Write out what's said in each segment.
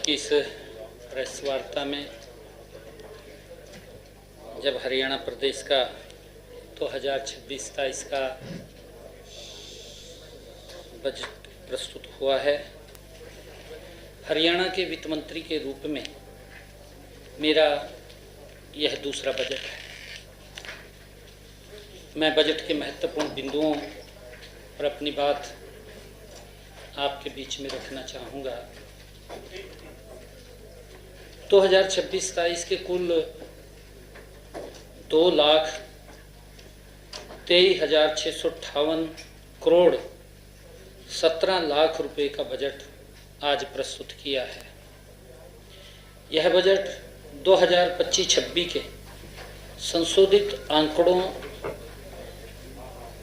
की इस प्रेस वार्ता में जब हरियाणा प्रदेश का 2026-27 का बजट प्रस्तुत हुआ है, हरियाणा के वित्त मंत्री के रूप में मेरा यह दूसरा बजट है। मैं बजट के महत्वपूर्ण बिंदुओं पर अपनी बात आपके बीच में रखना चाहूँगा। 2026-27 के कुल 2,23,658 करोड़ 17 लाख रुपए का बजट आज प्रस्तुत किया है। यह बजट 2025-26 के संशोधित आंकड़ों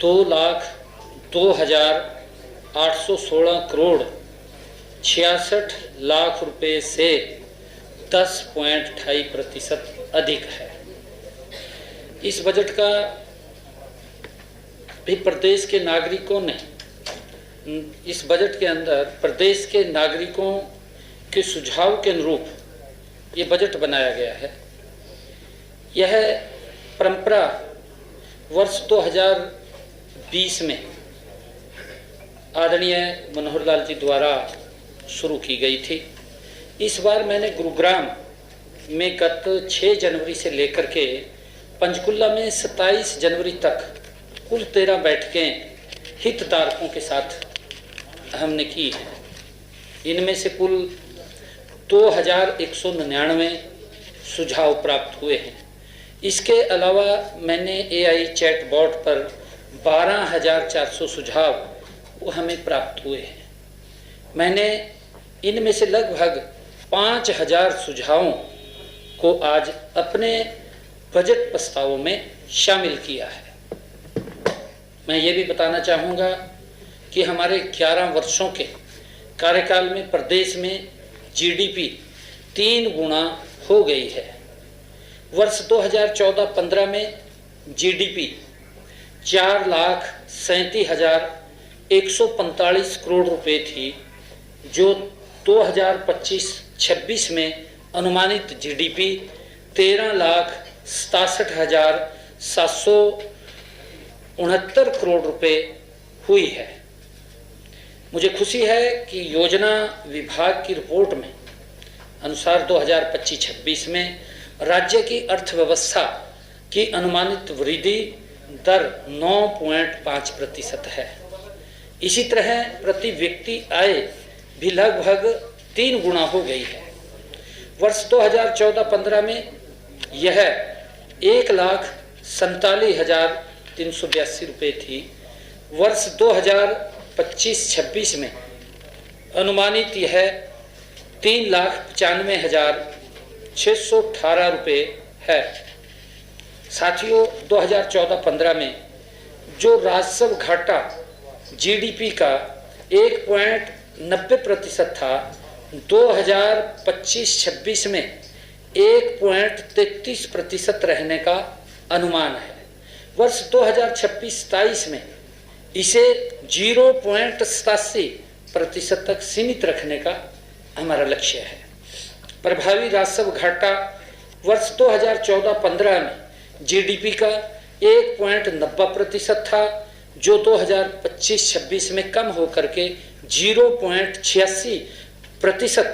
2,02,816 करोड़ 66 लाख रुपए से 10.28% अधिक है। इस बजट का भी प्रदेश के नागरिकों ने इस बजट के अंदर प्रदेश के नागरिकों के सुझाव के अनुरूप ये बजट बनाया गया है। यह परंपरा वर्ष 2020 में आदरणीय मनोहर लाल जी द्वारा शुरू की गई थी। इस बार मैंने गुरुग्राम में गत 6 जनवरी से लेकर के पंचकुला में 27 जनवरी तक कुल 13 बैठकें हितधारकों के साथ हमने की है। इनमें से कुल 2,199 सुझाव प्राप्त हुए हैं। इसके अलावा मैंने AI चैट बॉट पर 12,400 सुझाव वो हमें प्राप्त हुए हैं। मैंने इनमें से लगभग 5,000 सुझावों को आज अपने बजट प्रस्तावों में शामिल किया है। मैं ये भी बताना चाहूँगा कि हमारे 11 वर्षों के कार्यकाल में प्रदेश में GDP 3 गुना हो गई है। वर्ष 2014-15 में GDP 4,37,145 करोड़ रुपए थी, जो 2025-26 में अनुमानित GDP 13,67,769 करोड़ रुपए हुई है। मुझे खुशी है कि योजना विभाग की रिपोर्ट में अनुसार 2025-26 में राज्य की अर्थव्यवस्था की अनुमानित वृद्धि दर 9.5% है। इसी तरह प्रति व्यक्ति आय भी लगभग 3 गुना हो गई है। वर्ष 2014-15 में यह 1,47,382 रुपये थी। वर्ष 2025-26 में अनुमानित यह 3,95,618 रुपये है। साथियों, 2014-15 में जो राजस्व घाटा GDP का 1.90% था, 2025-26 में 1.33% रहने का अनुमान है। वर्ष 2026-27 में इसे 0.87% तक सीमित रखने का हमारा लक्ष्य है। प्रभावी राजस्व घाटा वर्ष 2014-15 में GDP का 1.90% था, जो 2025-26 में कम होकर के 0.86%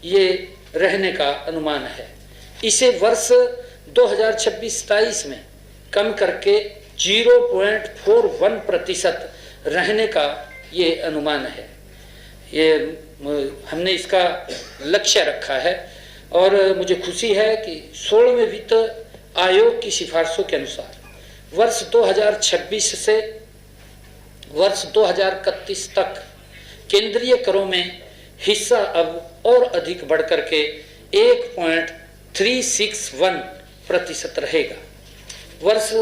ये रहने का अनुमान है। इसे वर्ष 2026-27 में कम करके 0.41% रहने का ये अनुमान है। ये हमने इसका लक्ष्य रखा है और मुझे खुशी है कि 16वें वित्त आयोग की सिफारिशों के अनुसार वर्ष 2026 से वर्ष 2031 तक केंद्रीय करों में हिस्सा अब और अधिक बढ़कर के 1.361% रहेगा। वर्ष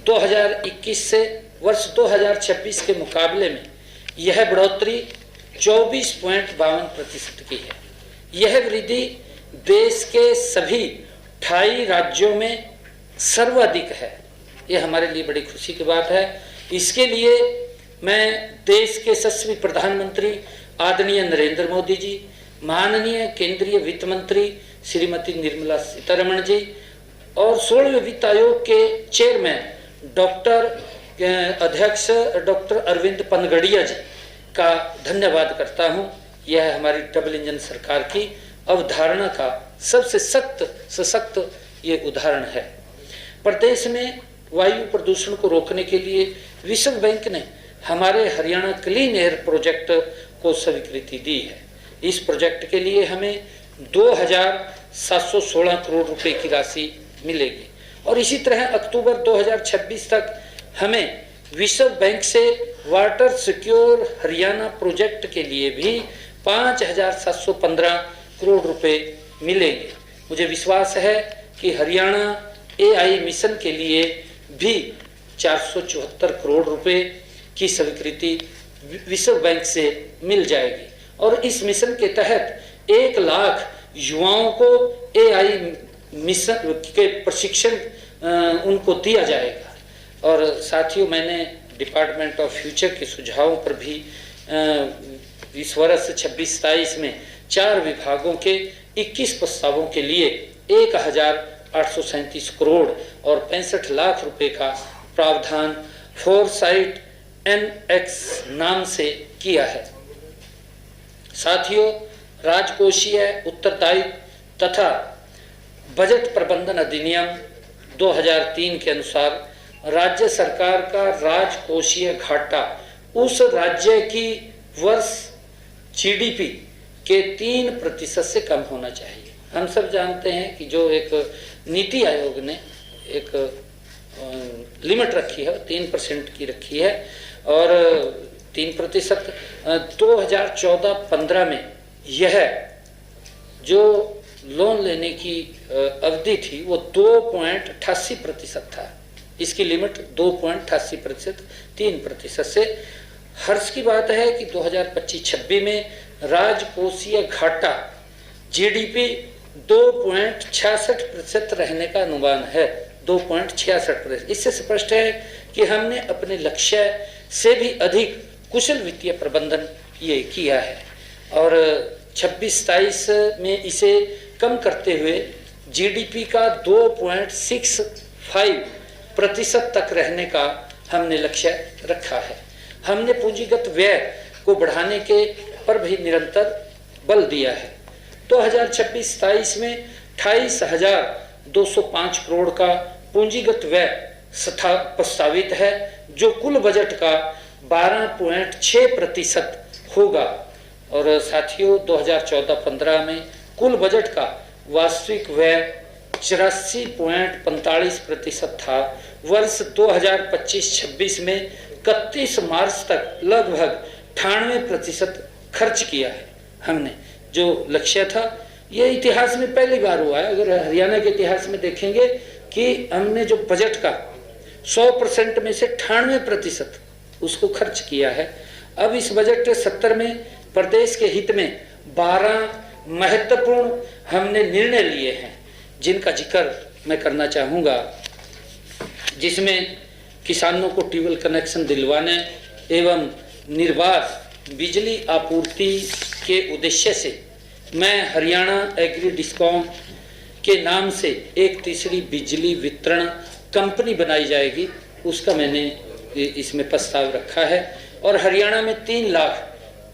2021 से वर्ष 2026 के मुकाबले में यह बढ़ोतरी 24.52% की है। यह वृद्धि देश के सभी 28 राज्यों में सर्वाधिक है। यह हमारे लिए बड़ी खुशी की बात है। इसके लिए मैं देश के यशस्वी प्रधानमंत्री आदरणीय नरेंद्र मोदी जी, माननीय केंद्रीय वित्त मंत्री श्रीमती निर्मला सीतारमण जी और 16वें वित्त आयोग के चेयरमैन अध्यक्ष डॉक्टर अरविंद पनगड़िया जी का धन्यवाद करता हूं। यह हमारी डबल इंजन सरकार की अवधारणा का सबसे सशक्त ये उदाहरण है। प्रदेश में वायु प्रदूषण को रोकने के लिए विश्व बैंक ने हमारे हरियाणा क्लीन एयर प्रोजेक्ट को स्वीकृति दी है। इस प्रोजेक्ट के लिए हमें 2,716 करोड़ रुपए की राशि मिलेगी और इसी तरह अक्टूबर 2026 तक हमें विश्व बैंक से वाटर सिक्योर हरियाणा प्रोजेक्ट के लिए भी 5,715 करोड़ रुपए मिलेंगे। मुझे विश्वास है कि हरियाणा एआई मिशन के लिए भी 474 करोड़ रुपए की स्वीकृति विश्व बैंक से मिल जाएगी और इस मिशन के तहत 1 लाख युवाओं को एआई मिशन के प्रशिक्षण उनको दिया जाएगा। और साथियों, मैंने डिपार्टमेंट ऑफ फ्यूचर के सुझावों पर भी इस वर्ष 26-27 में 4 विभागों के 21 प्रस्तावों के लिए 1,837 करोड़ और 65 लाख रुपए का प्रावधान फोरसाइट NX नाम से किया है। साथियों, राजकोषीय उत्तरदायित्व तथा बजट प्रबंधन अधिनियम 2003 के अनुसार राज्य सरकार का राजकोषीय घाटा उस राज्य की वर्ष GDP के 3% से कम होना चाहिए। हम सब जानते हैं कि जो एक नीति आयोग ने एक लिमिट रखी है 3% की रखी है और 3% 2014-15 में यह जो लोन लेने की अवधि थी वो 2.88% था। इसकी लिमिट 2.88% 3% से। हर्ष की बात है कि 2025-26 में राजकोषीय घाटा GDP 2.66% रहने का अनुमान है, 2.66%। इससे स्पष्ट है कि हमने अपने लक्ष्य से भी अधिक कुशल वित्तीय प्रबंधन ये किया है और 26-27 में इसे कम करते हुए GDP का 2.65% तक रहने का हमने लक्ष्य रखा है। हमने पूंजीगत व्यय को बढ़ाने के पर भी निरंतर बल दिया है। 2026-27 में 28,205 करोड़ का पूंजीगत व्यय प्रस्तावित है जो कुल बजट का 12.6% होगा। और साथियों, 2014-15 में कुल बजट का वास्तविक व्यय 84.45% था। वर्ष 2025-26 में 31 मार्च तक लगभग 98% खर्च किया है। हमने जो लक्ष्य था, ये इतिहास में पहली बार हुआ है। अगर हरियाणा के इतिहास में देखेंगे कि हमने जो बजट का 100% में से 98% उसको खर्च किया है। अब इस बजट 70 में प्रदेश के हित में 12 महत्वपूर्ण हमने निर्णय लिए हैं जिनका जिक्र मैं करना चाहूँगा, जिसमें किसानों को ट्यूबवेल कनेक्शन दिलवाने एवं निर्बाध बिजली आपूर्ति के उद्देश्य से मैं हरियाणा एग्री डिस्कॉम के नाम से एक तीसरी बिजली वितरण कंपनी बनाई जाएगी, उसका मैंने इसमें प्रस्ताव रखा है। और हरियाणा में 3 लाख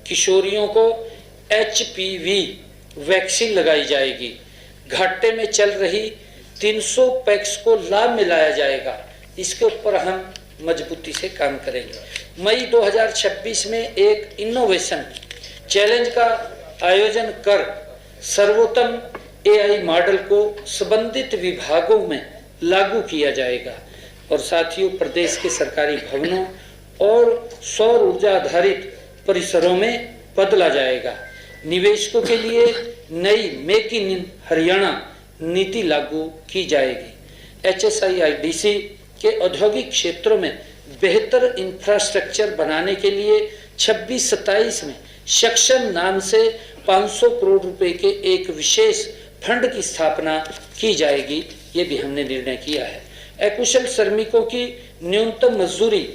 किशोरियों को HPV वैक्सीन लगाई जाएगी। घाटे में चल रही 300 पैक्स को लाभ में लाया जाएगा। इसके ऊपर हम मजबूती से काम करेंगे। मई 2026 में एक इनोवेशन चैलेंज का आयोजन कर सर्वोत्तम AI मॉडल को संबंधित विभागों में लागू किया जाएगा। और साथियों, प्रदेश के सरकारी भवनों और सौर ऊर्जा आधारित परिसरों में बदला जाएगा। निवेशकों के लिए नई मेक इन हरियाणा नीति लागू की जाएगी। HSIIDC के औद्योगिक क्षेत्रों में बेहतर इंफ्रास्ट्रक्चर बनाने के लिए 26-27 में सक्षम नाम से 500 करोड़ रुपए के एक विशेष फंड की स्थापना की जाएगी। ये भी हमने निर्णय किया है। अकुशल श्रमिकों की न्यूनतम मजदूरी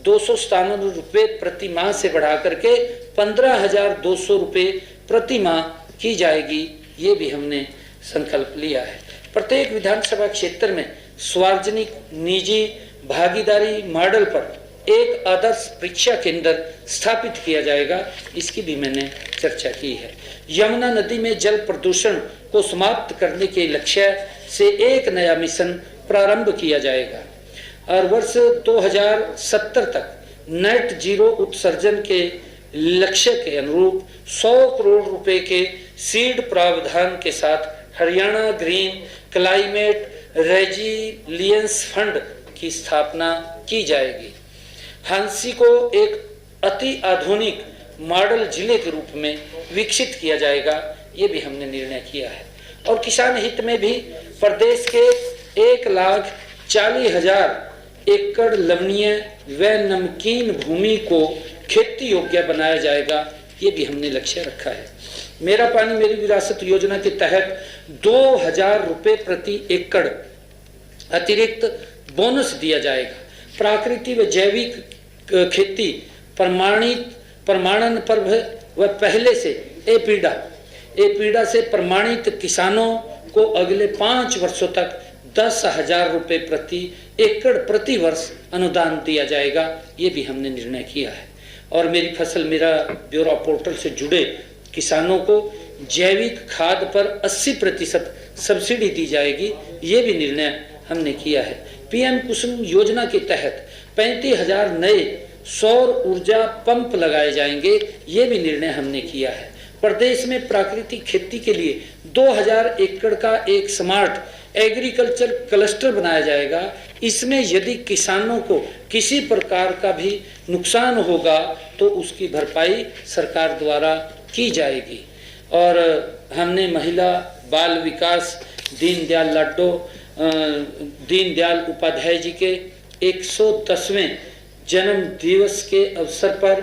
₹297 प्रति माह से बढ़ा करके 15,200 रुपये प्रति माह की जाएगी। ये भी हमने संकल्प लिया है। प्रत्येक विधानसभा क्षेत्र में सार्वजनिक निजी भागीदारी मॉडल पर एक आदर्श परीक्षा केंद्र स्थापित किया जाएगा। इसकी भी मैंने चर्चा की है। यमुना नदी में जल प्रदूषण को समाप्त करने के लक्ष्य से एक नया मिशन प्रारंभ किया जाएगा और वर्ष 2070 तक नेट जीरो उत्सर्जन के लक्ष्य के अनुरूप 100 करोड़ रुपए के सीड प्रावधान के साथ Haryana green climate resilience fund की स्थापना की जाएगी। हांसी को एक अति आधुनिक मॉडल जिले के रूप में विकसित किया जाएगा। ये भी हमने निर्णय किया है। और किसान हित में भी प्रदेश के 1,40,000 एकड़ लवणीय व नमकीन भूमि को खेती योग्य बनाया जाएगा। ये भी हमने लक्ष्य रखा है। मेरा पानी मेरी विरासत योजना के तहत 2,000 रुपये प्रति एकड़ अतिरिक्त बोनस दिया जाएगा। प्राकृतिक व जैविक खेती प्रमाणन पर व पहले से एपीडा से प्रमाणित किसानों को अगले 5 वर्षों तक 10,000 रुपये प्रति एकड़ प्रति वर्ष अनुदान दिया जाएगा। ये भी हमने निर्णय किया है। और मेरी फसल मेरा ब्यौरा पोर्टल से जुड़े किसानों को जैविक खाद पर 80% सब्सिडी दी जाएगी। ये भी निर्णय हमने किया है। पीएम कुसुम योजना के तहत 35,000 नए सौर ऊर्जा पंप लगाए जाएंगे। ये भी निर्णय हमने किया है। प्रदेश में प्राकृतिक खेती के लिए 2,000 एकड़ का एक स्मार्ट एग्रीकल्चर क्लस्टर बनाया जाएगा। इसमें यदि किसानों को किसी प्रकार का भी नुकसान होगा तो उसकी भरपाई सरकार द्वारा की जाएगी। और हमने महिला बाल विकास दीनदयाल उपाध्याय जी के 110वें जन्म दिवस के अवसर पर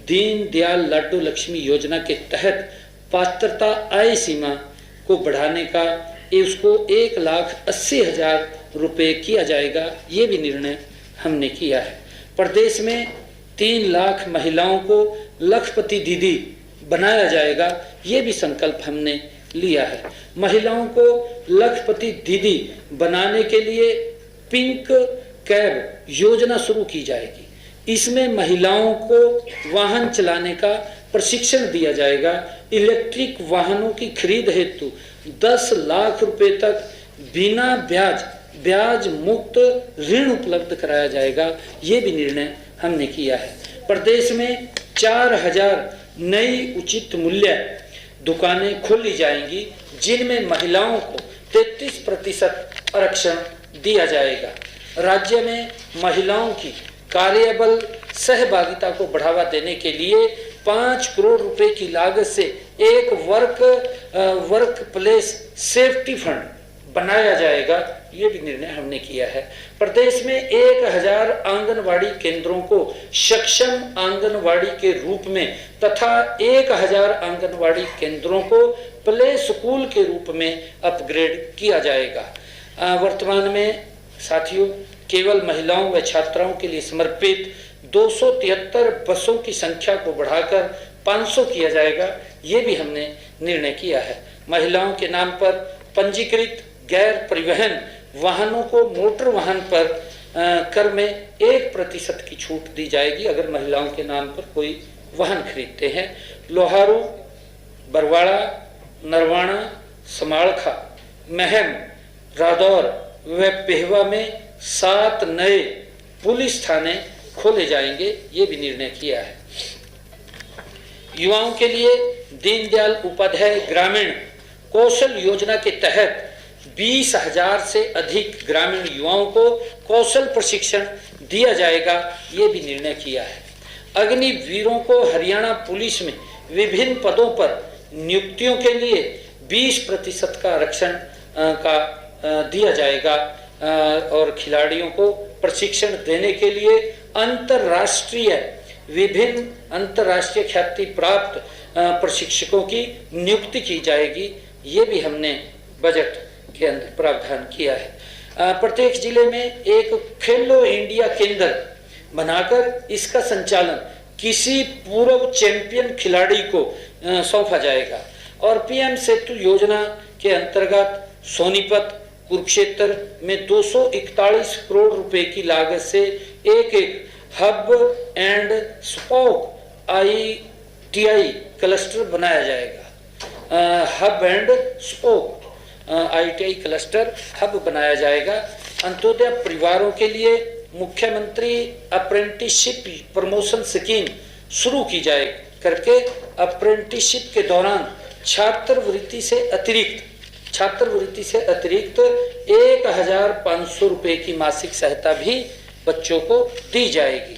दीनदयाल लाडो लक्ष्मी योजना के तहत पात्रता आय सीमा को बढ़ाने का उसको 1,80,000 रुपये किया जाएगा। ये भी निर्णय हमने किया है। प्रदेश में 3 लाख महिलाओं को लखपति दीदी बनाया जाएगा। ये भी संकल्प हमने लिया है। महिलाओं को लखपति दीदी बनाने के लिए पिंक कैब योजना शुरू की जाएगी। इसमें महिलाओं को वाहन चलाने का प्रशिक्षण दिया जाएगा। इलेक्ट्रिक वाहनों की खरीद हेतु 10 लाख रुपए तक बिना ब्याज मुक्त ऋण उपलब्ध कराया जाएगा। ये भी निर्णय हमने किया है। प्रदेश में 4,000 नई उचित मूल्य दुकानें खोली जाएंगी, जिनमें महिलाओं को 33% आरक्षण दिया जाएगा। राज्य में महिलाओं की कार्यबल सहभागिता को बढ़ावा देने के लिए 5 करोड़ रुपए की लागत से एक वर्क प्लेस सेफ्टी फंड बनाया जाएगा। ये भी निर्णय हमने किया है। प्रदेश में 1,000 आंगनवाड़ी केंद्रों को सक्षम आंगनवाड़ी के रूप में तथा 1,000 आंगनवाड़ी केंद्रों को प्ले स्कूल के रूप में अपग्रेड किया जाएगा। वर्तमान में साथियों केवल महिलाओं व छात्राओं के लिए समर्पित 273 बसों की संख्या को बढ़ाकर 500 किया जाएगा। ये भी हमने निर्णय किया है। महिलाओं के नाम पर पंजीकृत गैर परिवहन वाहनों को मोटर वाहन पर कर में 1% की छूट दी जाएगी अगर महिलाओं के नाम पर कोई वाहन खरीदते हैं। लोहारू, बरवाड़ा, नरवाणा, समालखा, महम, रादौर व पेहवा में 7 नए पुलिस थाने खोले जाएंगे। ये भी निर्णय किया है। युवाओं के लिए दीनदयाल उपाध्याय ग्रामीण कौशल योजना के तहत 20,000 से अधिक ग्रामीण युवाओं को कौशल प्रशिक्षण दिया जाएगा। ये भी निर्णय किया है। अग्निवीरों को हरियाणा पुलिस में विभिन्न पदों पर नियुक्तियों के लिए 20% का आरक्षण दिया जाएगा और खिलाड़ियों को प्रशिक्षण देने के लिए विभिन्न अंतर्राष्ट्रीय ख्याति प्राप्त प्रशिक्षकों की नियुक्ति की जाएगी। ये भी हमने बजट के अंदर प्रावधान किया है। प्रत्येक जिले में एक खेलो इंडिया केंद्र बनाकर इसका संचालन किसी पूर्व चैंपियन खिलाड़ी को सौंपा जाएगा। और पीएम सेतु योजना के अंतर्गत सोनीपत, कुरुक्षेत्र में 241 करोड़ रुपए की लागत से एक hub and spoke ITI cluster बनाया जाएगा। Hub and spoke ITI cluster hub बनाया जाएगा। अंत्योदय परिवारों के लिए मुख्यमंत्री अप्रेंटिसशिप प्रमोशन स्कीम शुरू की जाए करके अप्रेंटिसशिप के दौरान छात्रवृत्ति से अतिरिक्त 1,500 रुपए की मासिक सहायता भी बच्चों को दी जाएगी।